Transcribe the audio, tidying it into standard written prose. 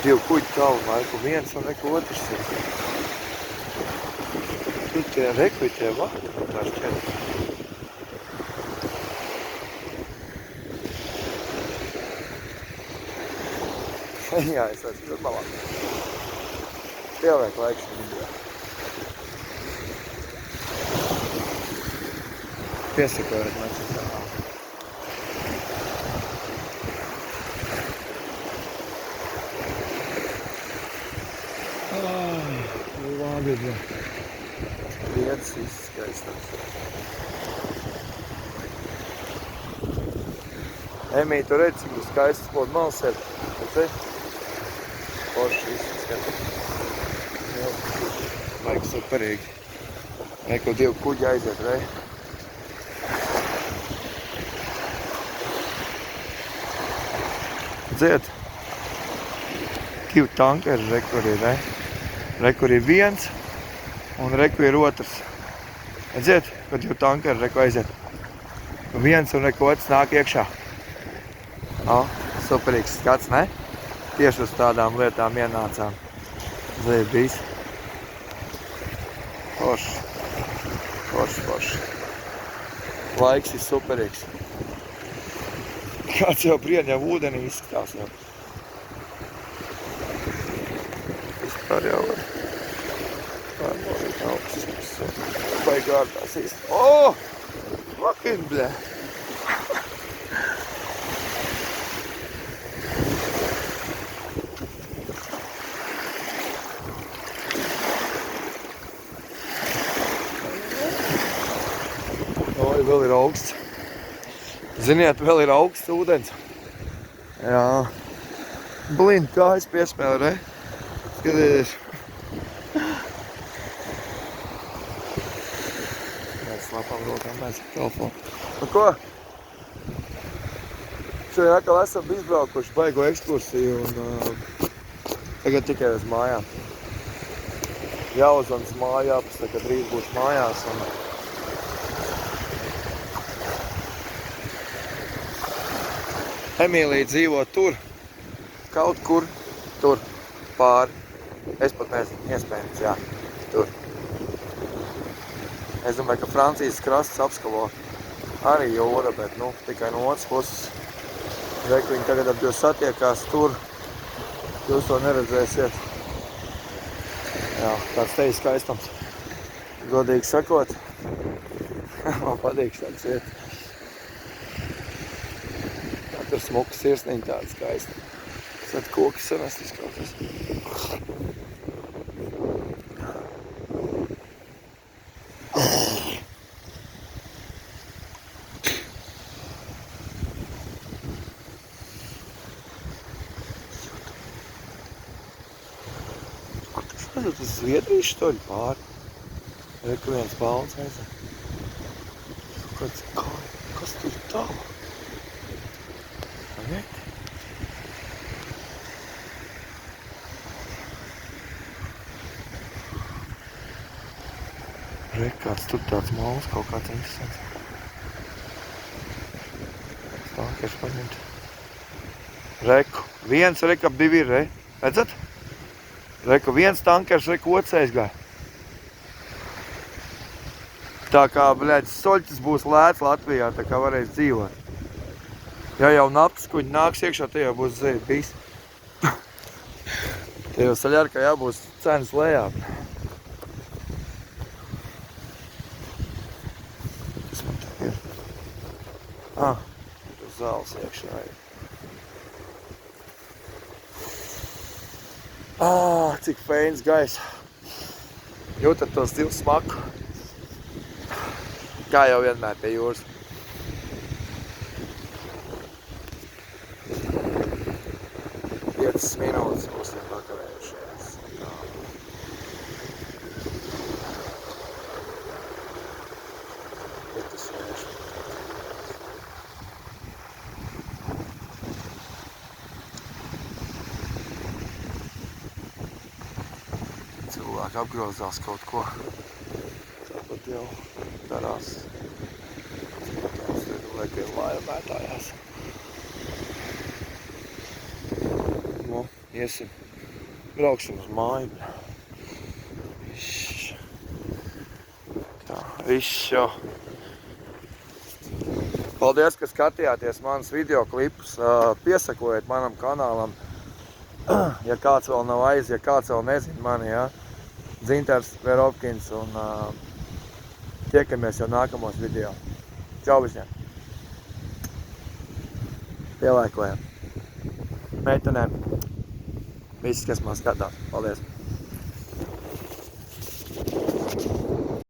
Divu kuģi tavu laiku, viens un neko otrs ir. Tur tie reku, tie vārti, tā šķiet. Jā, es esmu tur malā. Pieliek laiks video. Piesakojot mēs esam. Labi, vietas viss skaistās. Emī, tu redzi, cik tu skaistas būtu malas ir. Forši viss skatās. Laiks superīgi. Neko divu kuģi aiziet, rei. Dziet. Divu tankeri, re, kur ir, rei. Re, kur ir viens, un re, kur ir otrs. Redziet, kad jau tankeri, re, kur aiziet. Viens un re, kur otrs nāk iekšā. Superīgs skats, ne? Tieši uz tādām lietām ienācām. Zēbīs. Forši. Forši. Laiks ir superīgs. Kāds jau prieņem ūdenī izskatās jau. Vispār jau var pārbaudīt augstus. Vai gārdās īsti. Fucking blē! Vēl ir augsts. Ziniet, vēl ir augsts ūdens. Jā. Blin, kājas piespēle, re? Skatieties. Mēs slapām rokām pēc telefonu. Nu ko? Šodien atkal esam izbraukuši baigo ekskursiju un tagad tikai uz mājām. Jāuzvanas mājāps, kad rīt būs mājās un Emīlija dzīvo tur, kaut kur, tur, pāri. Es pat nezinu, iespējams, jā, tur. Es domāju, ka Francijas krasts apskalo arī jūra, bet, tikai no otras puses. Reku viņi tagad ap jūs satiekās tur, jūs to neredzēsiet. Jā, tāds te ir skaistams. Godīgi sakot, man patīk tāds vieta. Tur smuka sirsniņa tāda skaista. Tad koki samestis kaut kas. Kur tas redzat? Tas Zviedrijas štoļi pāri. Reku viens balns aiziet. Kas tur tālu? Kāds tur tāds mauls, kaut kāds interesants. Tankers paņemt. Reku. Viens reku ap divi ir, re? Redzat? Reku viens tankers, reku otrs aizgāja. Tā kā, soļķis būs lēts Latvijā, tā kā varēs dzīvot. Ja jau naftas kuģi nāks iekšā, te jau būs zēbīs. Te jau saļarkā jābūs cenas lejā. Kas man tā ir? Tur zāles iekšā ir. Cik feins gaisa. Jūtat to stilu smaku. Kā jau vienmēr pie jūras. Piecas minūtes būsim pakavējušies. Piecas vēšu. Cilvēki apgrozās kaut ko. Tāpat jau darās. Liek pie lājumētājās. Nu, iesim. Brauksim uz māju. Tā, viss jau. Paldies, ka skatījāties manas videoklipus. Piesakojiet manam kanālam. Ja kāds vēl nav ja kāds vēl nezina mani, ja. Dzintars Verovkins un tiekamies jau nākamos video. Čau visiem! Pielaikojam! Meitenēm! Viss, kas man skatās. Paldies!